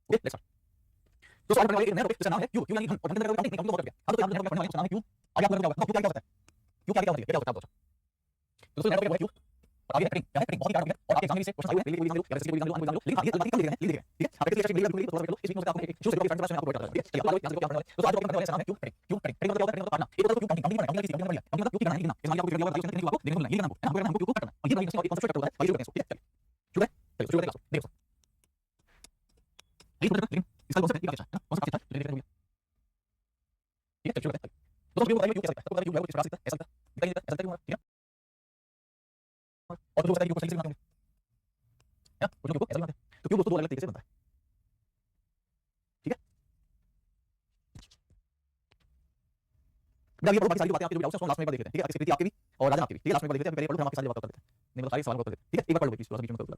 Okay let's start. तो solve करने वाले एक नया टॉपिक जिसका नाम है क्यूब। क्यूब यानी घन और घन का काउंटिंग नहीं, बहुत कर दिया। अब तो यहाँ पे पढ़ने वाले उसका नाम है क्यूब। आगे आपको क्या होगा? क्यूब क्या होता है? क्यूब क्या होता है? क्या होता है? तो दोस्तों नया टॉपिक है क्यूब और आगे कटिंग क्या है? कटिंग बहुत ही टॉपिक है और आपके एग्जाम में से क्वेश्चन आए हुए हैं, पहले कोई जान लो या जैसे कोई जान लो या लेकिन आगे अल्फा कम लिख रहे हैं, लिख रहे हैं, ठीक है? आप कैसे चेक मिलेगा थोड़ा सा कर लो। इस वीक में आपको एक शुरू से फ्रंट क्लास में आपको पढ़ा रहा है, ठीक है? चलिए अब यहाँ से क्या करने वाले? तो आज टॉपिक करने वाले नाम है cube cutting. Cube cutting cutting मतलब क्या होता है? कटिंग मतलब काटना। एक होता है क्यूब काउंटिंग, काउंटिंग करना किसी काउंटिंग मतलब क्यूब की गणना है, लिखना। इसमें आपको फिगर दिया हुआ है, उसमें आपको देखने को मिलेगा, ये करना है, हमको क्यूब को काटना है। और ये वाली और कॉन्सेप्ट होता है, आइए शुरू करते हैं, ठीक है? चलिए शुरू है, चलिए शुरू करते हैं। देखो लेकिन इसका कॉन्सेप्ट है, अच्छा है ना? कॉन्सेप्ट काफी अच्छा है, लेकिन ठीक है? चलिए शुरू करते हैं। दोस्तों क्यूब बताइए क्यूब कैसा दिखता है? तो क्यूब किस प्रकार से दिखता है? ऐसा दिखता है, दिखाई देता है, ऐसा दिखता है, ठीक है? और जो बताइए क्यूब को सही से बनाते हैं, कुछ क्यूब को ऐसा बनाते हैं। तो क्यूब दोस्तों दो अलग तरीके से बनता है, ठीक है? अभी बाकी सारी बातें आपके जो डाउट्स हैं लास्ट में एक बार देख लेते हैं, ठीक है? आपकी सिक्योरिटी आपकी भी और राजन आपकी भी, ठीक है? लास्ट में एक बार देख लेते हैं, पहले पढ़ो फिर हम आपकी सारी बातें कर लेते हैं। नहीं मतलब सारी सवाल कर लेते हैं, ठीक है? एक बार पढ़ लो प्लीज, थोड़ा सा बीच में कर दो।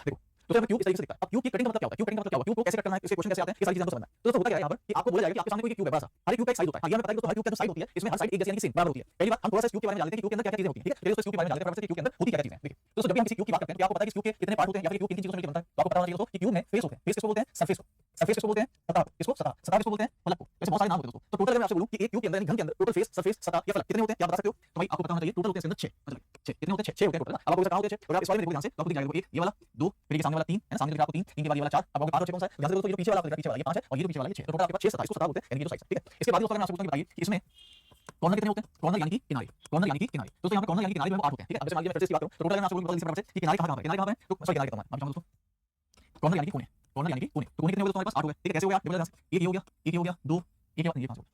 देखो तो यहाँ क्यूब इस तरीके से दिखता है। अब क्यूब की कटिंग का मतलब क्या होता है? क्यूब कटिंग का मतलब क्या होता है? क्यूब को कैसे कट करना है, इसके क्वेश्चन कैसे आते हैं, ये सारी चीजें हमको समझना है। तो दोस्तों होता क्या है यहाँ पर कि आपको बोला जाएगा कि आपके सामने कोई क्यूब है बड़ा सा, हर क्यूब का एक साइड होता है। हाँ, ये हमें पता है कि हर क्यूब का जो साइड होती है इसमें हर साइड एक जैसी यानी कि सेम बराबर होती है। पहली बात हम थोड़ा सा क्यूब के बारे में जान लेते हैं कि क्यूब के अंदर क्या क्या चीजें होती हैं, ठीक है? फिर दोस्तों क्यूब के बारे में जान लेते हैं कि क्यूब के अंदर होती क्या क्या चीजें हैं। देखिए दोस्तों जब भी हम किसी क्यूब की बात करते हैं तो आपको पता है कि क्यूब के कितने पार्ट होते हैं या फिर क्यूब किन किन चीजों से मिलकर बनता है। तो आपको पता होना चाहिए दोस्तों कि क्यूब में फेस होते हैं। फेस किसको बोलते हैं? सरफेस को। सरफेस किसको बोलते हैं? सतह। किसको? सतह। सतह किसको बोलते हैं? फलक को। ऐसे बहुत सारे नाम होते हैं दोस्तों। तो टोटल अगर मैं आपसे बोलूं कि एक क्यूब के अंदर यानी घन के अंदर टोटल फेस, सरफेस, सतह या फलक कितने होते हैं क्या बता सकते हो? तो भाई आपको पता होना चाहिए टोटल होते हैं इसके अंदर 6। मतलब 6 कितने होते हैं? 6 होते हैं टोटल। अब आपको कहां होते हैं 6? और आप इस वाले में देखो ध्यान से तो आपको दिख जाएगा 1 ये वाला 2 फिर ये सामने वाला 3 है ना, सामने आपको 3 3 के बाद ये वाला 4 अब आपको 5 और 6 कौन सा है? ध्यान से देखो तो ये पीछे वाला आपको पीछे वाला ये 5 है और ये तो पीछे वाला ये 6। तो टोटल आपके पास 6 27 को 17 होते हैं यानी कि जो साइड है, ठीक है? इसके बाद दोस्तों अगर मैं आपसे पूछूं कि बताइए कि इसमें कॉर्नर कितने होते हैं? कॉर्नर यानी कि किनारे, कॉर्नर यानी कि किनारे। दोस्तों यहाँ पे कॉर्नर यानी कि किनारे जो है वो 8 होते हैं, ठीक है? अब जैसे मान लीजिए मैं फिर से इसकी बात करूं तो टोटल अगर मैं आपसे बोलूं इस प्रकार से कि किनारे कहां है? किनारे कहां है? तो सॉरी किनारे कहता हूं मैं आपको दोस्तों कॉर्नर यानी कि कोने, कॉर्नर यानी कि कोने। तो कोने कितने हो गए दोस्तों हमारे पास? 8 हो गए, ठीक है? कैसे हो गया? देखो ध्यान से, एक ये हो गया, एक ये हो गया, 2 एक ये हो गया, ये 5 हो गया,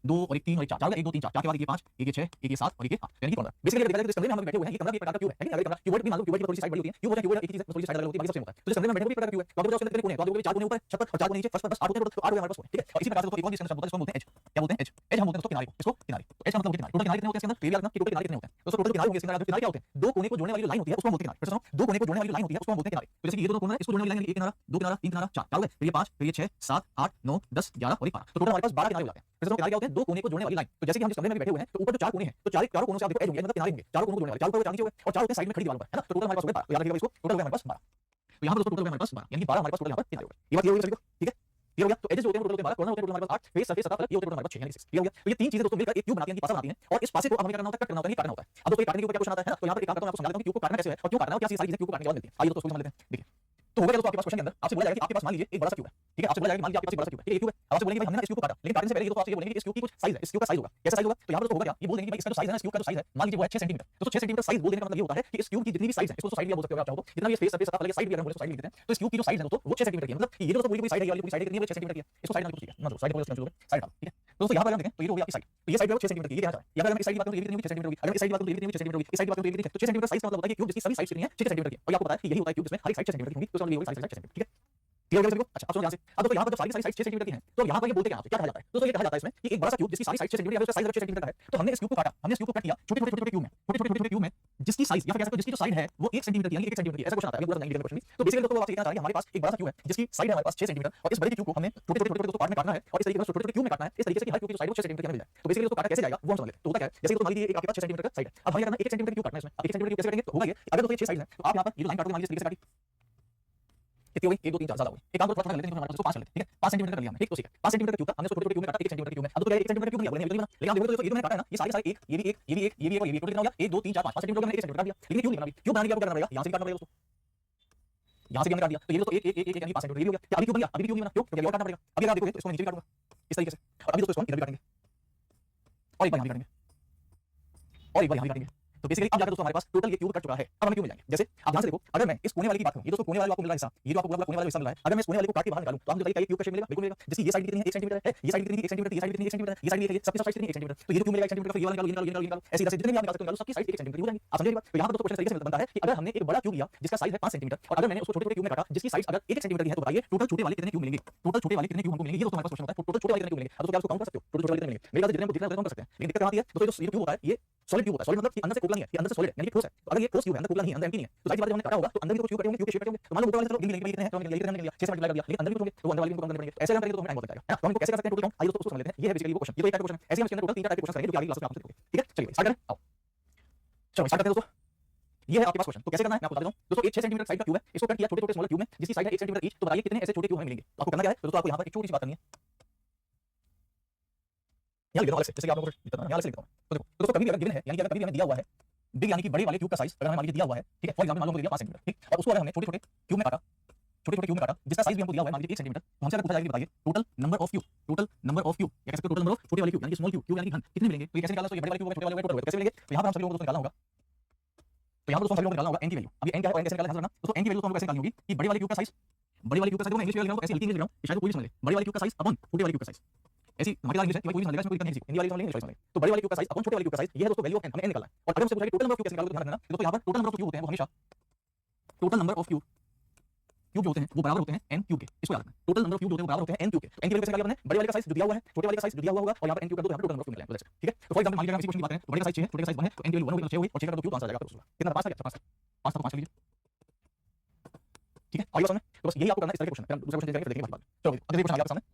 2 और 1 3 और 1 4 1 2 3 4 4 के बाद ये 5 एक ये 6 एक ये 7 और एक ये 8 यानी कि कॉर्नर। बेसिकली देखा जाए तो इस कमरे में हम बैठे हुए हैं, ये कमरा भी एक प्रकार का क्यूब है, लेकिन अगर कमरा क्यूबॉइड भी मान लो क्यूबॉइड की थोड़ी सी साइड बड़ी होती है, क्यूब होता है क्यूबॉइड एक ही चीज है, थोड़ी सी साइड अलग होती है, बाकी सब सेम होता है। तो जिस कमरे में बैठे हुए भी प्रकार का क्यूब है, तो आपके पास कितने कोने हैं? तो आपके 4 कोने ऊपर छत पर और 4 कोने नीचे फर्स्ट पर, बस 8 होते हैं, तो 8 हमारे पास कोने, ठीक है? और इसी प्रकार से दोस्तों एक और चीज इसके अंदर शब्द होता है, इसको हम बोलते हैं एज। क्या बोलते हैं? एज। एज हम बोलते हैं दोस्तों किनारे को, इसको किनारे। तो एज का मतलब होता है किनारे। टोटल किनारे कितने होते हैं इसके अंदर? फिर भी याद रखना कि टोटल किनारे कितने होते हैं। दोस्तों टोटल किनारे होंगे इसके अंदर, किनारे क्या होते हैं? दो कोने को जोड़ने वाली जो लाइन होती है उसको हम बोलते हैं किनारे। फिर सुनो, दो कोने को जोड़ने वाली जो लाइन होती है उसको हम बोलते हैं किनारे। तो जैसे कि ये दो कोना है, इसको जोड़ने वाली लाइन, एक किनारा, दो किनारा, तीन किनारा, 4 क्या हो गए? फिर ये 5 फिर ये 6 7 8 9 10 11 और 12। तो टोटल हमारे पास 12 किनारे हो जाते हैं। फिर सुनो किनारे क्या होते हैं? दो कोने को जोड़ने वाली लाइन। तो जैसे कि हम जिस कमरे में बैठे हुए हैं तो ऊपर जो 4 कोने हैं तो चारों कोनों से आप देखो एज होंगे, मतलब किनारे होंगे, चारों कोनों को जोड़ने वाले, चारों ऊपर 4 नीचे हो गए और 4 होते हैं साइड में खड़ी दीवारों पर, है ना? तो टोटल हमारे पास हो गए 12। तो याद रखिएगा इसको, टोटल हो गए हमारे पास 12। तो यहाँ पर दोस्तों टोटल हमारे पास 12 यानी कि 12 हमारे पास टोटल यहाँ पर किनारे हो गए। ये बात ये होगी सभी को, ठीक है? ये हो गया। तो एजेस होते हैं टोटल 12, कॉर्नर होते हैं टोटल हमारे पास 8, फेस सरफेस सतह फलक ये होते हैं टोटल हमारे पास 6 यानी 6। ये हो गया। तो ये तीन चीजें दोस्तों मिलकर एक क्यूब बनाती हैं, पासा बनाती हैं और इस पासे को हमें क्या करना होता है? कट करना होता है, काटना होता है। अब दोस्तों ये काटने के ऊपर क्या क्वेश्चन आता है ना, तो यहाँ पर एक काम करता हूं, मैं आपको समझा देता हूं कि क्यूब को काटना कैसे है और क्यों काटना है और क्या सारी चीजें क्यूब को काटने के बाद मिलती हैं। आइए दोस्तों समझ लेते हैं। देखिए तो होगा दोस्तों आपके पास क्वेश्चन के अंदर आपसे बोला जाएगा कि आपके पास मान लीजिए एक बड़ा सा क्यूब है, ठीक है? आपसे बोला जाएगा कि मान लीजिए आपके पास एक बड़ा सा क्यूब है, ठीक है? क्यूब है। अब आपसे बोलेंगे भाई हमने ना इस क्यूब को काटा, लेकिन काटने से पहले ये दोस्तों आपसे ये बोलेंगे कि इस क्यूब की कुछ साइज है, इस क्यूब का साइज होगा। कैसा साइज होगा? तो यहाँ पर दोस्तों होगा क्या? ये बोल देंगे कि भाई इसका जो साइज है ना, इस क्यूब का जो साइज है मान लीजिए वो है 6 सेंटीमीटर। दोस्तों 6 सेंटीमीटर साइज बोल देने का मतलब ये होता है कि इस क्यूब की जितनी भी साइज है इसको साइड भी आप बोल सकते हो आप चाहो तो, जितना भी स्पेस सरफेस सतह फलक साइड भी अगर हम बोले तो साइड लिख देते हैं। तो इस क्यूब की जो साइज है दोस्तों वो 6 सेंटीमीटर की है। मतलब ये जो दोस्तों पूरी साइड है, ये वाली पूरी साइड कितनी है? 6 सेंटीमीटर की है। इसको साइड डाल दो, ठीक है? ना दो साइड बोलो, साइड डालो, ठीक है? दोस्तों यहाँ पर अगर देखें तो ये हो गया आपकी साइड। तो ये साइड है 6 सेंटीमीटर की, ये क्या है? या अगर मैं इस साइड की बात करूं तो ये कितनी होगी? 6 सेंटीमीटर होगी। अगर इस साइड की बात करूं तो ये कितनी होगी? 6 सेंटीमीटर होगी। इस साइड की बात करूं तो ये कितनी है? तो 6 सेंटीमीटर साइज का मतलब होता है कि क्यूब जिसकी सभी साइड कितनी है? 6 सेंटीमीटर की। और आपको पता है कि यही होता है क्यूब जिसमें हर एक साइड 6 सेंटीमीटर की होगी, तो समझ लीजिए सारी साइड 6 सेंटीमीटर, ठीक है? क्लियर हो गया सभी को? अच्छा अब सुनो ध्यान से। अब दोस्तों यहाँ पर जब सारी साइड 6 सेंटीमीटर की है तो यहाँ पर ये बोलते क्या कहा जाता है? दोस्तों ये कहा जाता है इसमें कि एक बड़ा सा क्यूब जिसकी सारी साइड 6 सेंटीमीटर है, उसका साइज 6 सेंटीमीटर का है। तो हमने इस क्यूब को काटा, हमने इस क्यूब को कट किया छोटे छोटे छोटे क्यूब में, छोटे छोटे छोटे क्यूब में जिसकी साइज या फिर कह सकते हो जिसकी जो साइड है वो 1 सेंटीमीटर की यानी 1 सेंटीमीटर की। ऐसा क्वेश्चन आता है, अभी पूरा नहीं क्वेश्चन भी। तो बेसिकली दोस्तों वो आपसे कहना चाह रहे हैं हमारे पास एक बड़ा सा क्यूब है जिसकी साइड है हमारे पास 6 सेंटीमीटर और इस बड़े क्यूब को हमें छोटे छोटे छोटे पार्ट में काटना है और इस तरीके से छोटे छोटे क्यूब में काटना है, इस तरीके से कि हर क्यूब की जो साइड है वो 6 सेंटीमीटर की हमें मिल जाए। तो बेसिकली दोस्तों काटा कैसे जाएगा वो हम समझ लेते हैं। तो होता क्या है, जैसे कि मान लीजिए एक आपके पास 6 सेंटीमीटर का साइड है, अब हमें करना है 1 सेंटीमीटर क्यूब काटना है इसमें। अब 1 सेंटीमीटर क्यूब कैसे करेंगे? तो होगा ये अगर दोस्तों ये 6 साइड है तो आप यहाँ पर ये जो लाइन काटोगे मान लीजिए इस तरीके से काटी, कितनी हो गई? 1 2 3 4 ज्यादा हो गई। एक काम करो थोड़ा कर लेते हैं, हमारे पास 5 कर लेते हैं, ठीक है? 5 सेंटीमीटर कर लिया हमने, ठीक? तो ठीक है 5 सेंटीमीटर का क्यूब था, हमने उसको छोटे-छोटे क्यूब में काटा, 1 सेंटीमीटर क्यूब में। अब तो क्या 1 सेंटीमीटर क्यूब नहीं बोलेंगे, लेकिन आप देखोगे तो ये जो मैंने काटा है ना, ये सारे सारे 1 ये भी 1 ये भी 1 ये भी 1 और ये भी 1 टोटल कितना हो गया? 1 2 3 4 5 सेंटीमीटर हमने 1 सेंटीमीटर काट दिया। लेकिन क्यूब नहीं बना, क्यूब बनाने के लिए आपको क्या करना पड़ेगा? यहाँ से काटना पड़ेगा दोस्तों, यहाँ से भी हमने काट दिया। तो ये दोस्तों 1 1 1 1 यानी 5 सेंटीमीटर ये हो गया। क्या अभी क्यूब बन गया? अभी भी क्यूब नहीं बना, क्यों? क्योंकि और काटना पड़ेगा। अभी अगर आप देखोगे तो इसको नीचे भी काटूंगा इस तरीके से और अभी दोस्तों इसको इधर भी काटेंगे और एक बार यहाँ भी काटेंगे और एक बार यहाँ भी काटेंगे। तो बेसिकली अब जाकर दोस्तों हमारे पास टोटल ये क्यूब कट चुका है। अब हमें क्यूब मिल जाएंगे। जैसे आप ध्यान से देखो, अगर मैं इस कोने वाले की बात करूं, ये दोस्तों कोने वाले आपको मिल रहा है हिस्सा, ये जो आपको पूरा कोने वाला हिस्सा मिल रहा है, अगर मैं इस कोने वाले को काट के बाहर निकालूं तो आप बताइए क्या ये क्यूब का शेप मिलेगा? बिल्कुल मिलेगा। जिसकी ये साइड कितनी है? 1 सेंटीमीटर है, ये साइड कितनी है? 1 सेंटीमीटर, ये साइड कितनी है? 1 सेंटीमीटर, ये साइड कितनी है? सबकी साइड कितनी है? 1 सेंटीमीटर। तो ये जो क्यूब मिलेगा 1 सेंटीमीटर, फिर ये वाला निकालो, ये निकालो, ये निकालो, ये निकालो, ऐसे तरह से जितने भी आप निकाल सकते हो निकालो, सबकी साइड 1 सेंटीमीटर की हो जाएगी। आप समझे ये बात? तो यहाँ पर दोस्तों क्वेश्चन तरीके से बनता है कि अगर हमने एक बड़ा क्यूब लिया जिसका साइज है 5 सेंटीमीटर और अगर मैंने उसको छोटे-छोटे क्यूब में काटा जिसकी साइज अगर 1 सेंटीमीटर की है तो बताइए टोटल छोटे वाले कितने क्यूब मिलेंगे? टोटल छोटे वाले कितने क्यूब हमको मिलेंगे? ये दोस्तों हमारे पास क्वेश्चन होता है। टोटल छोटे वाले कितने क्यूब मिलेंगे? अब दोस्तों क्या उसको काउंट कर सकते हो? टोटल छोटे वाले कितने मिलेंगे? मेरे ख्याल से जितने हमको दिख रहा है हम कर सकते हैं। लेकिन दिक्कत क्या आती है? दोस्तों ये जो क्यूब होता है ये सॉलिड क्यूब होता है। सॉलिड मतलब कि अंदर से खोखला नहीं है, ये अंदर से सॉलिड है यानी कि ठोस है। तो अगर ये ठोस क्यूब है अंदर खोखला नहीं है, अंदर एम्प्टी नहीं है, तो जाहिर सी बात है जब हमने काटा होगा तो अंदर भी तो क्यूब कटे होंगे, क्यूब के शेप कटे होंगे। तो मान लो ऊपर वाले चलो गिन लेंगे भाई कितने हैं, तो हमने कितने हमने 6 से मल्टीप्लाई कर दिया, लेकिन अंदर भी तो होंगे तो अंदर वाले भी हमको करने पड़ेंगे। ऐसे हम करेंगे तो हमें टाइम बहुत लगेगा, है ना? तो हम इनको कैसे कर सकते हैं टोटल काउंट? आइए दोस्तों उसको समझ लेते हैं। ये है बेसिकली वो क्वेश्चन, ये तो एक टाइप का क्वेश्चन है। ऐसे हम इसके अंदर टोटल 3 टाइप के क्वेश्चन करेंगे जो कि आगे क्लास में आप देखोगे, ठीक है? चलिए स्टार्ट करें। आओ चलो स्टार्ट करते हैं दोस्तों। ये है आपके पास क्वेश्चन। तो कैसे करना है मैं आपको बता देता हूं दोस्तों। एक 6 सेंटीमीटर साइड का क्यूब है, इसको कट किया छोटे-छोटे स्मॉलर क्यूब में जिसकी साइड है 1 सेंटीमीटर ईच। तो बताइए कितने ऐसे छोटे क्यूब हमें मिलेंगे। आपको करना क्या है तो दोस्तों, आपको यहां पर एक छोटी सी बात करनी है। यहां लिख देता हूं अलग से, जैसे कि आप लोगों को दिक्कत ना यहां अलग से लिख देता हूं। तो देखो दोस्तों, कभी भी अगर गिवन है, यानी कि अगर कभी भी हमें दिया हुआ है बिग यानी कि बड़े वाले क्यूब का साइज अगर हमें मान लीजिए दिया हुआ है, ठीक है, फॉर एग्जांपल मान लो मुझे दिया 5 सेंटीमीटर, ठीक, और उसको अगर हमने छोटे-छोटे क्यूब में काटा, छोटे-छोटे क्यूब में काटा जिसका साइज भी हमको दिया हुआ है मान लीजिए 1 सेंटीमीटर, तो हमसे अगर पूछा जाए कि बताइए total number of cube, total number of cube या कह सकते हो टोटल नंबर ऑफ छोटे वाले क्यूब यानी कि स्मॉल क्यूब, क्यूब यानी कि घन कितने मिलेंगे। तो ये कैसे निकालना है, तो ये बड़े वाले क्यूब छोटे वाले टोटल कैसे मिलेंगे, तो यहां पर हम सभी लोगों को निकालना होगा। तो यहां पर दोस्तों सभी लोगों को निकालना होगा n की वैल्यू। अब ये n क्या है और n कैसे निकालना है ध्यान से दोस्तों। n की वैल्यू तो हमको कैसे निकालनी होगी कि बड़े वाले क्यूब का साइज, बड़े वाले क्यूब का साइज को मैं इंग्लिश में लिख रहा हूं, ऐसे हल्की इंग्लिश लिख रहा हूं कि शायद कोई भी समझ ले। बड़े वाले क्यूब का साइज अपॉन छोटे वाले क्यूब का साइज, ऐसी धमाकेदार इंग्लिश है कि कोई भी समझ लेगा, इसमें कोई दिक्कत नहीं है। हिंदी वाले समझ लेंगे, इंग्लिश वाले समझ लेंगे। तो बड़े वाले क्यूब का साइज अपॉन छोटे वाले क्यूब का साइज, ये है दोस्तों वैल्यू ऑफ n, हमें n निकालना है। और अगर हमसे पूछा जाए टोटल नंबर ऑफ क्यूब कैसे निकालोगे तो ध्यान रखना दोस्तों, यहां पर टोटल नंबर ऑफ क्यूब होते हैं वो हमेशा टोटल नंबर ऑफ क्यूब जो होते हैं वो बराबर होते हैं n क्यूब के। इसको याद रखना, टोटल नंबर ऑफ क्यूब होते हैं वो बराबर होते हैं n क्यूब के। n की वैल्यू कैसे निकाली आपने, बड़े वाले का साइज जो दिया हुआ है, छोटे वाले का साइज जो दिया हुआ होगा, और यहां पर n क्यूब कर दो, तो यहां पर टोटल नंबर ऑफ क्यूब निकलेगा। ठीक है, तो फॉर एग्जांपल मान लीजिए हम इसी क्वेश्चन की बात करें तो बड़े का साइज 6 है, छोटे का साइज 1 है, तो n की वैल्यू 1 होगी तो 6 होगी, और 6 का दो क्यूब तो आंसर आ जाएगा आपका दोस्तों। कितना 5 था क्या, 5 था, 5 था तो 5 कर लीजिए। ठीक है, आइए समझ तो बस यही आपको करना है इस तरह के क्वेश्चन। फिर हम दूसरा क्वेश्चन देखेंगे, फिर देखेंगे बात। चलो अगले क्वेश्चन आ गया आपके सामने।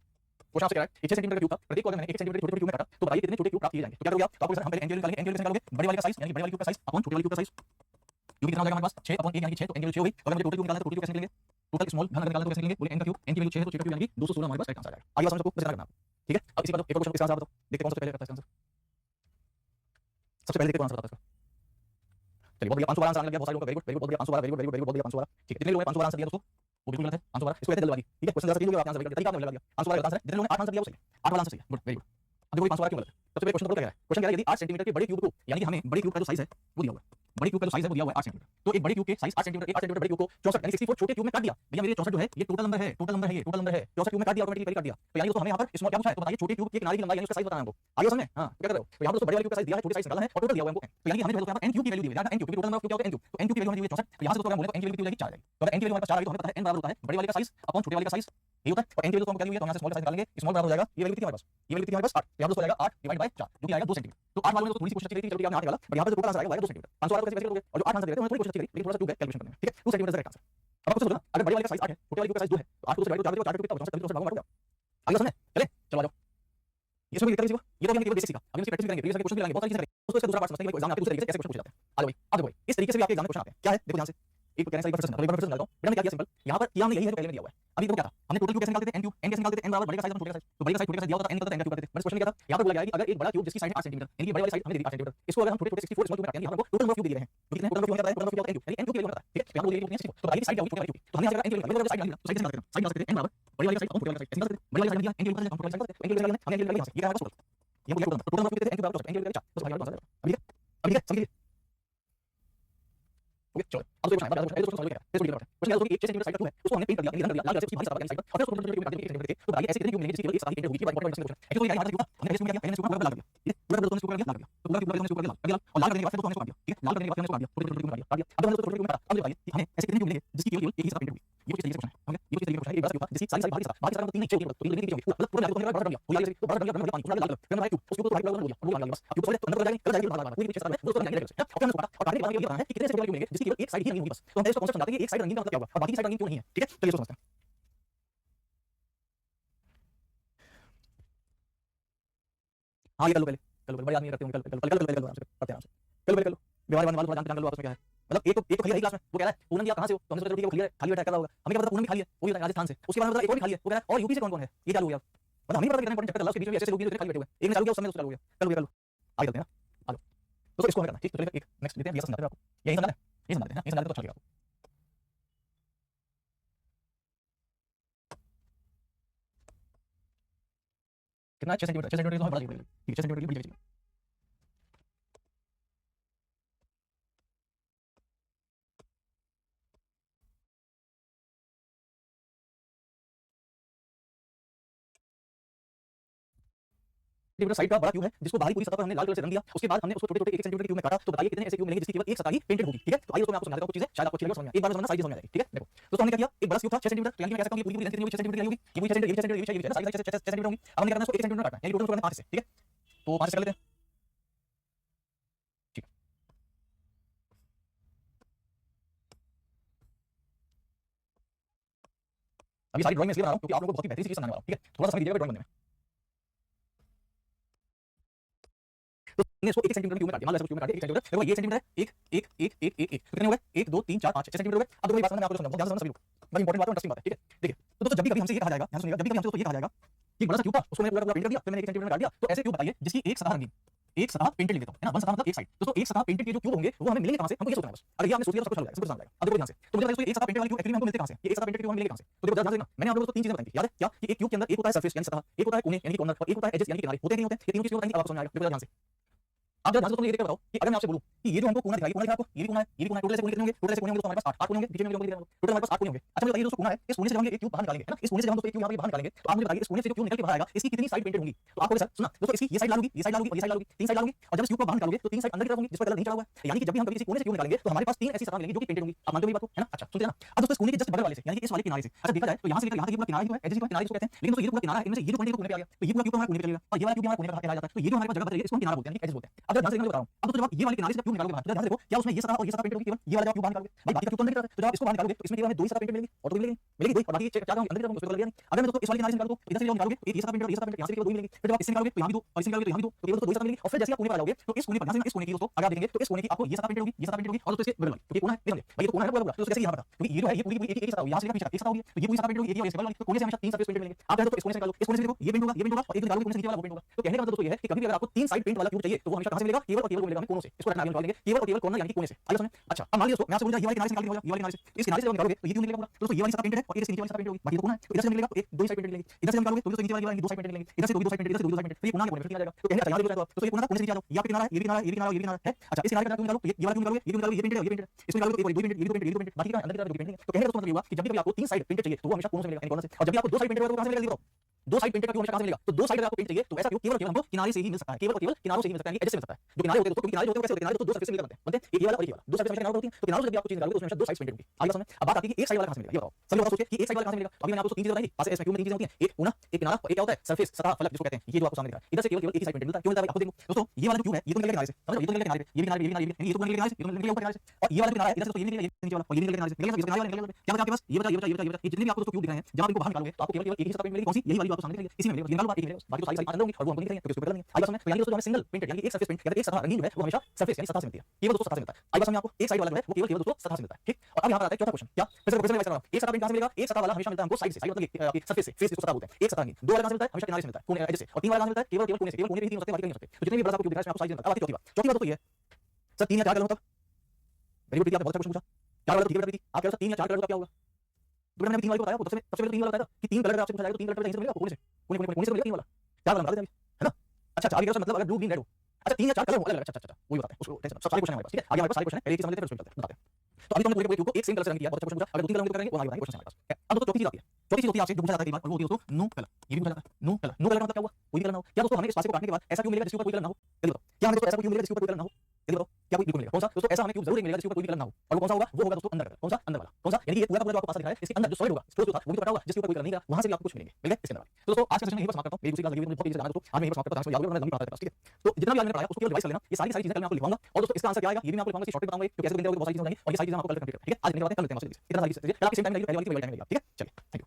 क्वेश्चन आपसे कह रहा है 6 सेंटीमीटर क्यूब का प्रत्येक को अगर मैंने 1 सेंटीमीटर छोटे क्यूब में काटा तो बताइए कितने छोटे क्यूब प्राप्त किए जाएंगे। तो क्या करोगे आप, तो आपको सर हम पहले n की वैल्यू निकालेंगे। n की वैल्यू कैसे निकालोगे, बड़े वाले का साइज यानी कि बड़े वाले क्यूब का साइज अपॉन छोटे वाले क्यूब का साइज, क्योंकि कितना हो जाएगा हमारे पास 6 अपॉन 1 यानी कि 6, तो n की वैल्यू 6 होगी। तो अगर मुझे टोटल क्यूब निकालना है तो टोटल क्यूब कैसे निकलेंगे, टोटल स्मॉल घन निकालना है तो कैसे निकलेंगे, बोले n का क्यूब, n की वैल्यू 6 है तो 6 का क्यूब यानी कि 216 हमारे पास राइट आंसर आ जाएगा। आइए समझ सबको बस इतना करना है आपको। ठीक है, अब इसी बात एक और क्वेश्चन इसका आंसर बताओ, देखते हैं कौन सबसे पहले करता है इसका आंसर। सबसे पहले देखते हैं कौन आंसर बताता है इसका। चलिए बहुत बढ़िया, 512 आंसर आने लग गया बहुत सारे लोगों का, वेरी गुड वेरी गुड, बहुत बढ़िया 512 वेरी गुड वेरी गुड, बहुत बढ़िया 512। ठीक है, जितने लोगों ने 512 आंसर दिया दोस्तों वो बिल्कुल गलत है, 512 इसको कहते हैं जल्दबाजी। ठीक है, क्वेश्चन जरा सही होगा, आपने आंसर तरीका आपने लगा दिया, 512 गलत आंसर है। जितने लोगों ने 8 आंसर दिया वो सही है, 8 वाला आंसर सही है, गुड वेरी गुड। अब देखो ये 512 क्यों गलत है। सबसे पहले क्वेश्चन तो क्या है, क्वेश्चन क्या है, यदि 8 सेंटीमीटर के बड़े क्यूब को यानी कि हमें बड़े क्यूब का जो साइज है वो दिया हुआ है, बड़े क्यूब का जो साइज है वो दिया हुआ है 8 सेंटीमीटर, तो एक बड़े क्यूब के साइज 8 सेंटीमीटर, एक 8 सेंटीमीटर बड़े क्यूब को 64 यानी 64 छोटे क्यूब में काट दिया। भैया मेरे 64 जो है ये टोटल नंबर है, टोटल नंबर है, ये टोटल नंबर है, 64 क्यूब में काट दिया, ऑटोमेटिकली पहले काट दिया। तो यानी दोस्तों हमें यहाँ पर स्मॉल क्या पूछा है, तो बताइए छोटे क्यूब की किनारे की लंबाई यानी उसका साइज बताना है हमको। आगे समझे, हां क्या कर रहे हो, तो यहाँ पर दोस्तों बड़े वाले क्यूब का साइज दिया है, छोटे साइज निकालना है और टोटल दिया हुआ है हमको n। तो यानी हमें जो है यहाँ पर n क्यूब की वैल्यू दी हुई है, n क्यूब क्योंकि टोटल नंबर ऑफ क्यूब क्या होता है n क्यूब, तो n क्यूब की वैल्यू हमें दी हुई है 64। तो यहाँ से दोस्तों अगर बोले तो n की वैल्यू कितनी हो जाएगी 4 आएगी। तो अगर n की वैल्यू हमारे पास 4 आएगी तो हमें पता है n बराबर होता है बड़े वाले का साइज अपॉन छोटे वाले का साइज, यही होता है। और n की वैल्यू तो हमको क्या दी हुई है, तो यहाँ से स्मॉल का साइज निकालेंगे, स्मॉल बराबर हो जाएगा ये वैल्यू कितनी हमारे पास, ये वैल्यू कितनी हमारे पास 8। यहाँ दोस्तों हो जाएगा 8 डिवाइड बाय 4 जो कि आएगा 2 सेंटीमीटर। तो 8 वाले में तो थोड़ी सी कोशिश अच्छी करी थी, चलो ठीक है आपने 8 निकाला, बट यहाँ पर जो टोटल आंसर आएगा वो आएगा 2 सेंटीमीटर। 500 वाला को कैसे करोगे, और जो 8 आंसर दे रहे थे उन्होंने थोड़ी कोशिश अच्छी करी लेकिन थोड़ा सा टू कैलकुलेशन करना है। ठीक है, 2 सेंटीमीटर राइट आंसर। अब आपको सोचना अगर बड़े वाले का साइज 8 है, छोटे वाले का साइज 2 है, तो 8 को 2 से डिवाइड करो, 4 को कितना होगा, 64 से भागो मार दो। आगे समझे, चले चलो आ जाओ। ये सब दिक्कत नहीं, ये तो हमने केवल बेसिक सीखा, अभी इसकी प्रैक्टिस भी करेंगे, प्रीवियस क्वेश्चन भी लाएंगे, बहुत सारी चीजें करेंगे। दोस्तों इसका दूसरा पार्ट समझते हैं कि एग्जाम में आपके दूसरे तरीके से कैसे क्वेश्चन पूछे जाते हैं। आ जाओ भाई, आ जाओ भाई, इस तरीके से भी आपके एग्जाम में क्वेश्चन आते हैं। क्या है देखो ध्यान से, एक कहने से एक बार फिर से समझा देता हूं। मैंने क्या किया सिंपल, यहां पर किया हमने यही है जो पहले में दिया हुआ है। अभी देखो क्या था, हमने टोटल क्यूब कैसे निकालते थे, n क्यूब, n कैसे निकालते थे, n बराबर बड़े का साइज और छोटे का साइज। तो बड़े का साइज छोटे का साइज दिया होता था n निकलता था, n का क्यूब करते थे। बस क्वेश्चन क्या था, यहां पर बोला गया है कि अगर एक बड़ा क्यूब जिसकी साइड है 8 सेंटीमीटर यानी कि बड़े वाली साइड हमें दी 8 सेंटीमीटर, इसको अगर हम छोटे छोटे 64 स्मॉल क्यूब में काटेंगे, यहां पर टोटल नंबर ऑफ क्यूब दिए हैं। तो कितने टोटल क्यूब होता है, टोटल क्यूब होता है n क्यूब, यानी n क्यूब की वैल्यू होता है। ठीक है, तो यहां पर बोलिए कितनी है 64। तो बताइए साइड क्या होगी छोटे वाले क्यूब, तो हमने यहां से n क्यूब निकाला, साइड निकाला, साइड निकाल सकते हैं, साइड निकाल सकते हैं n बराबर बड़े वाले का साइज और छोटे वाले का साइज निकाल सकते हैं। बड़े वाले का साइड निकाला n क्यूब निकाल सकते हैं, छोटे वाले का साइड निकाल सकते हैं, n क्यूब निकाला हमने n क्यूब निकाला, ये क्या है टोटल, ये बोलिए टोटल नंबर ऑफ क्यूब कितने थे, n क्यूब बराबर n क्यूब निकाला 4, बस भाग जाओ। अभी ठीक है, अभी ठीक है समझिए। ओके चलो अब तो क्वेश्चन है, क्वेश्चन सॉल्व करें, इसको क्वेश्चन है दोस्तों कि 1 सेंटीमीटर साइड का क्यूब है, उसको हमने पेंट कर दिया, रंग कर दिया, लाल कलर से भारी सा बना साइड पर, और फिर उसको छोटे-छोटे क्यूब में काट दिया 1 सेंटीमीटर के। तो बताइए ऐसे कितने क्यूब मिलेंगे जिसकी केवल एक साथ ही पेंट होगी, ये बहुत इंटरेस्टिंग क्वेश्चन है। एक्चुअली हमारा क्यूब था, हमने इसको क्या किया, पहले इसको ऊपर लगा दिया, ठीक है, पूरा दोस्तों इसको लगा दिया, तो पूरा क्यूब हमने इसको लगा दिया और लाल करने के बाद फिर दोस्तों हमने इसको काट दिया, ठीक है, लाल करने के बाद हमने इसको काट दिया, छोटे-छोटे क्यूब में काट दिया। अब हमने छोटे-छोटे क्यूब में काटा, अब बताइए कि हमें ऐसे कितने क्यूब मिलेंगे जिसकी केवल एक ही साथ पेंट होगी। ये कुछ तरीके से क्वेश्चन है, ओके, ये कुछ तरीके से क्वेश्चन है, एक बड़ा क्यूब था जिसकी सारी बाहरी सारा मतलब 3 नहीं 6 तो 3 कितनी होगी, मतलब पूरा तो बड़ा बन गया, पूरा तो बड़ा बन गया, पानी पूरा लाल कलर, फिर हमारा क्यूब उस क्यूब को वाइट कलर हो गया, वो लाल बस अब क्यूब तो अंदर जाएगा, कलर जाएगा, कोई भी चीज साथ में दोस्तों लगाएंगे डायरेक्ट, और फिर हमने काटा और काटने के बाद ये बताना है कि कितने से क्यूब मिलेंगे जिसकी केवल एक साइड ही रंगीन होगी बस। तो हम इसको कॉन्सेप्ट समझाते हैं कि एक साइड रंगीन का मतलब क्या होगा और बाकी साइड रंगीन क्यों नहीं है। ठीक है, चलिए इसको समझते हैं। हाँ ये कर लो पहले, कर लो बड़े आदमी करते होंगे, कल करते हैं आराम से, कर लो व्यवहार वाले वाले जान लो आपस में क्या है। मतलब एक तो खाली है क्लास में, वो कह रहा है पूनम जी आप कहां से हो, तो हमने सोचा ठीक है वो खाली बैठा है कर रहा होगा, हमें क्या पता पूनम भी खाली है, वो भी राजस्थान से, उसके बाद मतलब एक और भी खाली है, वो कह रहा है और यूपी से कौन-कौन है, ये चालू हो गया। मतलब हमें पता कितना इंपॉर्टेंट चैप्टर चल रहा है, उसके बीच में ऐसे लोग भी खाली बैठे हुए हैं, एक ने चालू किया उस समय चालू हो गया, कर लो आगे चलते हैं ना। आ जाओ दोस्तों इसको हमें करना है, ठीक, तो चलिए एक नेक्स्ट लेते हैं, ये समझाते हैं आपको, यही समझना है, ये समझाते हैं, ये समझाते तो अच्छा लगेगा आपको। कितना 6 सेंटीमीटर, 6 सेंटीमीटर तो हमें बड़ा चाहिए, ठीक है 6 सेंटीमीटर की बड़ी चाहिए। सेंटीमीटर साइड का बड़ा क्यूब है जिसको बाहरी पूरी सतह पर हमने लाल कलर से रंग दिया, उसके बाद हमने उसको छोटे-छोटे 1 सेंटीमीटर के क्यूब में काटा। तो बताइए कितने ऐसे क्यूब मिलेंगे जिसकी केवल एक सतह ही पेंटेड होगी। ठीक है, तो आइए दोस्तों मैं आपको समझा देता हूं कुछ चीजें, शायद आपको अच्छी लगेगी समझ में। एक बार समझना साइज समझ में आ जाएगी। ठीक है, देखो दोस्तों हमने क्या किया, एक बड़ा क्यूब था 6 सेंटीमीटर, तो यानी मैं कह सकता हूं कि पूरी पूरी लेंथ कितनी होगी 6 सेंटीमीटर की होगी, ये भी 6 सेंटीमीटर, ये 6 सेंटीमीटर, ये 6 साइज 6 सेंटीमीटर होगी। अब हमने क्या करना है, इसको 1 सेंटीमीटर काटना है, यानी टोटल करना है 5 से। ठीक है, तो 5 से कर लेते हैं। ठीक है, अभी सारी ड्राइंग में इसलिए बना रहा हूं क्योंकि आप लोगों को बहुत ही बेहतरीन चीज समझाने वाला हूं। ठीक है, थोड़ा सा समय दीजिएगा ड्राइंग बनने में। हमने इसको 1 सेंटीमीटर क्यूब में काट दिया, मान लो ऐसे क्यूब में काट दिया 1 सेंटीमीटर, देखो ये सेंटीमीटर है 1 1 1 1 1 1 कितने हो गए 1 2 3 4 5 6 सेंटीमीटर हो गए। अब देखो ये बात समझ में आपको समझाऊं, ध्यान से समझना सभी लोग, बड़ी इंपॉर्टेंट बात है, इंटरेस्टिंग बात है, ठीक है। देखिए तो दोस्तों जब भी कभी हमसे ये कहा जाएगा, ध्यान सुनिएगा, जब भी कभी हमसे दोस्तों ये कहा जाएगा कि बड़ा सा क्यूब था उसको मैंने पूरा पेंट कर दिया, फिर मैंने 1 सेंटीमीटर में काट दिया, तो ऐसे क्यूब बताइए जिसकी एक सतह रंगीन, एक सतह पेंटेड लिख देता हूं, है ना, वन सतह मतलब एक साइड। दोस्तों एक सतह पेंटेड के जो क्यूब होंगे वो हमें मिलेंगे कहां से, हमको ये सोचना है बस। अगर ये आपने सोच लिया तो सब कुछ हल हो जाएगा, सब कुछ समझ आएगा। अब देखो ध्यान से, तो मुझे बताइए एक सतह पेंटेड वाले क्यूब एक्चुअली हमको मिलते कहां से, ये एक सतह पेंटेड क्यूब हमें मिलेंगे कहां से, तो देखो ध्यान से ना, मैंने आप लोगों को तीन चीजें बताई थी, याद है क्या, कि एक क्यूब के अंदर एक होता है सरफेस यानी सतह, एक होता है कोने यानी कॉर्नर, और एक होता है एजेस यानी किनारे, होते हैं नहीं होते हैं, ये तीनों चीजें बताएंगे, अब आपको समझ आएगा। देखो ध्यान से, आप जरा ध्यान से तुम ये देख कर बताओ कि अगर मैं आपसे बोलूं कि ये जो हमको कोना दिखाई, कोना दिखा आपको, ये भी कोना है, ये भी कोना है, टोटल ऐसे कोने कितने होंगे, टोटल ऐसे कोने होंगे तो हमारे पास 8 कोने होंगे, बीच में भी होंगे, टोटल हमारे पास 8 कोने होंगे। अच्छा मुझे बताइए दोस्तों कोना है, इस कोने से जब हम एक क्यूब बाहर निकालेंगे, है ना, इस कोने से जब हम दोस्तों एक क्यूब यहां पे बाहर निकालेंगे, तो आप मुझे बताइए इस कोने से जो क्यूब निकल के बाहर आएगा इसकी कितनी साइड पेंटेड होंगी। तो आपको सर सुना दोस्तों, इसकी ये साइड डालोगी, ये साइड डालोगी और ये साइड डालोगी, तीन साइड डालोगी, और जब इस क्यूब को बाहर निकालोगे तो तीन साइड अंदर की तरफ होंगी जिस पर कलर नहीं चढ़ा हुआ है, यानी कि जब भी हम कभी किसी कोने से क्यूब निकालेंगे तो हमारे पास तीन ऐसी सतह मिलेंगी जो कि पेंटेड होंगी। आप मानते हो मेरी बात को, है ना। अच्छा सुनते हैं ना, अब दोस्तों इस कोने के जस्ट बगल वाले से यानी कि इस वाले किनारे से, अच्छा देखा जाए तो यहां से लेकर यहां तक ये पूरा किनारा ही है, एजेस को किनारे जिसको कहते हैं, लेकिन दोस्तों ये जो पूरा किनारा है इनमें से ये जो पॉइंट कोने पे आ गया, तो ये पूरा क्यूब हमारा कोने पे चलेगा और ये वाला क्यूब हमारा कोने पे आ जाता है, तो ये जो हमारे पास जगह बच रही है इसको हम किनारा बोलते हैं, यानी एजेस बोलते हैं। अब ध्यान से मैं बता रहा हूं, अब दोस्तों जब आप ये वाले किनारे से क्यूब निकालोगे बाहर, तो ध्यान से देखो क्या उसमें ये सतह और ये सतह पेंटेड होगी, केवल ये वाला जो क्यूब बाहर निकालोगे भाई, बाकी का क्यूब तो अंदर की तरफ है, तो जब आप इसको बाहर निकालोगे तो इसमें केवल हमें दो ही सतह पेंटेड मिलेगी और तो मिलेगी मिलेगी दो ही, और बाकी चार अंदर की तरफ उसको कलर दिया नहीं। अगर मैं दोस्तों इस वाले किनारे से निकालूं तो इधर से जो निकालोगे एक ये सतह पेंटेड और ये सतह पेंटेड, यहां से केवल दो ही मिलेगी, फिर जब आप इससे निकालोगे तो यहां भी दो और इससे निकालोगे तो यहां भी दो, तो केवल दो ही सतह मिलेगी। और फिर जैसे आप कोने पर आओगे तो इस कोने पर, इस कोने की दोस्तों अगर आप देखेंगे तो इस कोने की आपको ये सतह पेंटेड होगी, ये सतह पेंटेड होगी और दोस्तों इसके बगल वाली, क्योंकि कोना है देख लीजिए भाई, ये तो कोना है पूरा, तो कैसे यहां पता, क्योंकि ये जो है ये पूरी पूरी एक सतह होगी, यहां से लेकर पीछे एक सतह होगी, तो ये पूरी सतह पेंटेड होगी, ये और इसके बगल वाली, तो कोने से हमेशा तीन सरफेस पेंटेड मिलेंगे। आप चाहे तो इस कोने से निकालो, इस कोने से देखो ये पेंट होगा, ये पेंट होगा, और एक निकालोगे कोने से नीचे वाला वो पेंट होगा। तो कहने का मतलब दोस्तों ये है कि कभी भी अगर आपको तीन साइड पेंट वाला क्यूब चाहिए तो वो हमेशा कहां से मिलेगा, केवल और केवल मिलेगा हमें कोनों से। इसको रखना आगे निकालेंगे, केवल और केवल कॉर्नर यानी कि कोने से। आइए समझ। अच्छा अब मान लीजिए दोस्तों मैं आपसे बोल रहा हूं ये वाले किनारे से निकाल दीजिए, ये वाले किनारे से, इस किनारे से जब निकालोगे तो ये क्यों निकलेगा पूरा, दोस्तों ये वाली सतह पेंटेड है और इधर से नीचे वाली सतह पेंटेड होगी, बाकी तो कोना है, तो इधर से निकलेगा एक दो ही साइड पेंटेड मिलेगी, इधर से निकालोगे तो नीचे वाली दो साइड पेंटेड मिलेंगे, इधर से दो साइड पेंटेड, इधर से दो साइड पेंटेड, तो ये कोना कोने पे आ जाएगा। तो कहने का यहां देखो तो ये कोना कोने से नीचे आ जाओ, ये आपके किनारा है, ये भी किनारा है, ये भी किनारा है, ये भी किनारा है। अच्छा इस किनारे का क्यों निकालो, ये वाला क्यों निकालोगे, ये क्यों निकालोगे, ये पेंटेड है, ये पेंटेड है, इसको निकालोगे तो एक वाली दो पेंटेड, ये भी दो पेंटेड, ये भी दो पेंटेड, बाकी का अंदर की तरफ दो पेंटेड। तो कहने का दोस्तों मतलब ये हुआ कि जब भी कभी आपको तीन साइड पेंटेड चाहिए तो वो हमेशा कोनों से मिलेगा, यानी कॉर्नर से, और जब भी आपको दो साइड पेंटेड होगा तो कहां से मिलेगा, बताओ दो साइड पेंटेड का क्यों हमेशा कहां से मिलेगा, तो दो साइड अगर आपको पेंट चाहिए तो ऐसा क्यों केवल केवल हमको किनारे से ही मिल सकता है, केवल और केवल किनारों से ही मिल सकता है, एजेस से मिल सकता है। जो किनारे होते हैं दोस्तों, किनारे होते हैं कैसे होते हैं, किनारे तो दो सरफेस से मिलकर बनते हैं, एक ये वाला और एक ये वाला, दो सरफेस हमेशा किनारे होती हैं, तो किनारों से जब आप कुछ चीज निकालोगे तो उसमें हमेशा दो साइड पेंटेड होगी। आगे समझ। अब बात आती है कि एक साइड वाला कहां से मिलेगा, ये बताओ सभी लोग सोचिए कि एक साइड वाला कहां से मिलेगा। अभी मैंने आपको तीन चीजें बताई, पास इसमें क्यों में तीन चीजें होती हैं, एक कोना, एक किनारा और एक क्या होता है सरफेस, सतह, फलक जिसको कहते हैं, ये जो आपको सामने दिख रहा है, इधर से केवल केवल एक ही साइड पेंटेड मिलता है। क्यों मिलता है आपको देखो दोस्तों, ये वाला जो क्यूब है ये तो निकल किनारे से, समझ लो, ये तो निकल किनारे पे, ये भी किनारे, ये भी किनारे, ये तो निकल किनारे से, ये तो निकल ऊपर किनारे से, और ये वाला किनारा है इधर से तो ये निकलेगा, ये नीचे वाला और ये निकल किनारे से, निकल किनारे वाला निकल क्या बचा आपके पास, ये बचा, ये बचा, ये बचा, ये बचा, ये जितने भी आपको दोस्तों क्यूब दिख रहे हैं जब आप इनको बाहर निकालोगे तो आपको केवल केवल एक ही सतह पेंट मिलेगी, कौन सी, यही वाली जो आपको सामने दिख रही है, इसी में मिलेगा, निकालो बात एक मिलेगा, बाकी तो सारी सारी अंदर होंगी और वो हमको नहीं करेंगे क्योंकि उसको बदल नहीं है। आगे समझ। तो यानी दोस्तों हमें सिंगल पेंटेड यानी एक सरफेस पेंट या एक सतह रंगीन जो है वो हमेशा सरफेस यानी सतह से मिलती है, केवल दोस्तों सतह से मिलता है। आगे समझ आपको एक साइड वाला जो है वो केवल केवल दोस्तों सतह से मिलता है, ठीक। और अब यहां पर आता है चौथा क्वेश्चन, क्या फिर से रिवाइज कर रहा हूं, एक सतह पेंट कहां से मिलेगा, एक सतह वाला हमेशा मिलता है हमको साइड से, साइड मतलब आपकी सरफेस से, फेस इसको सतह बोलते हैं, एक सतह रंगीन। दो वाला कहां से मिलता है, हमेशा किनारे से मिलता है, कोने एज से, और तीन वाला कहां से मिलता है, केवल केवल कोने से, केवल कोने पे ही तीन होते हैं, बाकी नहीं हो सकते। तो जितने भी बड़ा सा क्यूब दिख रहा है इसमें आपको साइड मिलता है। अब आती है चौथी बात तो ये है सर तीन या चार कलर होता है, वेरी गुड, आपने बहुत अच्छा क्वेश्चन पूछा, चार वाला तो ठीक है बेटा, आप कह रहे हो तीन या चार कलर होता क्या होगा, तो मैंने तीन वाले को बताया, सबसे पहले तीन वाला बताया कि तीन कलर आपसे पूछा जाएगा तो तीन कलर यहीं से मिलेगा आपको, कोने से, कोने से मिलेगा तीन वाला, चार वाला बता देते हैं, है ना। अच्छा आगे का मतलब अगर ब्लू ग्रीन रेड हो, अच्छा तीन या चार कलर हो अलग अलग, अच्छा वही बताते हैं उसको, टेंशन सब सारे क्वेश्चन हमारे पास, ठीक है। आगे हमारे पास सारे क्वेश्चन है, पहले एक समझ लेते हैं फिर उसको बताते हैं। तो अभी तो हमने पूरे क्यूब को एक सेम कलर से रंग किया, बहुत अच्छा क्वेश्चन पूछा, अगर दो तीन कलर में करेंगे वो आगे बताएंगे क्वेश्चन हमारे पास। अब दोस्तों चौथी चीज आती है, चौथी चीज होती है आपसे जो पूछा जाता है कई बार, और वो होती है दोस्तों नो कलर, ये भी पूछा जाता है नो कलर। नो कलर का मतलब क्या हुआ, कोई कलर ना हो, क्या दोस्तों हमें इस पासे को काटने के बाद ऐसा क्यों मिलेगा जिसके ऊपर कोई कलर ना हो, जल्दी बताओ, क्या हमें तो ऐसा क्यों मिलेगा जिसके ऊपर कोई कलर ना हो, जल्दी बताओ, क्या कोई बिल्कुल मिलेगा, कौन सा दोस्तों, ऐसा हमें क्यूब जरूर मिलेगा जिसके ऊपर कोई कलर ना हो, और वो कौन सा होगा, वो होगा दोस्तों अंदर कलर, कौन सा अंदर वाला, कौन सा, यानी ये पूरा पूरा जो आपको पास दिख रहा है इसके अंदर जो सॉलिड होगा, स्टोर जो था वो भी तो पड़ा होगा जिसके ऊपर कोई कलर नहीं था, वहां से भी आपको कुछ मिलेंगे, मिल गए इसके अंदर। तो दोस्तों आज का सेशन यहीं पर समाप्त करता हूं, मेरी दूसरी क्लास लगी हुई है, मुझे बहुत तेजी से जाना है दोस्तों, आज मैं यहीं पर समाप्त करता हूं, याद होगा मैं लंबी पढ़ाता था, ठीक है। तो जितना भी आज मैंने पढ़ाया उसको केवल रिवाइज कर लेना, ये सारी सारी चीजें कल मैं आपको लिखवाऊंगा, और दोस्तों इसका आंसर क्या आएगा ये भी मैं आपको लिखवाऊंगा, इसकी शॉर्टकट बताऊंगा कि कैसे गिनते रहोगे, बहुत सारी चीजें हो जाएंगी, और ये सारी चीजें आपको कल कंप्लीट करनी है, ठीक है। आज लिखने के बाद कल लेते हैं, इतना सारी चीजें, कल आपकी सेम टाइम लगी पहले वाली की वही टाइम में लगेगा, ठीक है। चलिए थैंक यू।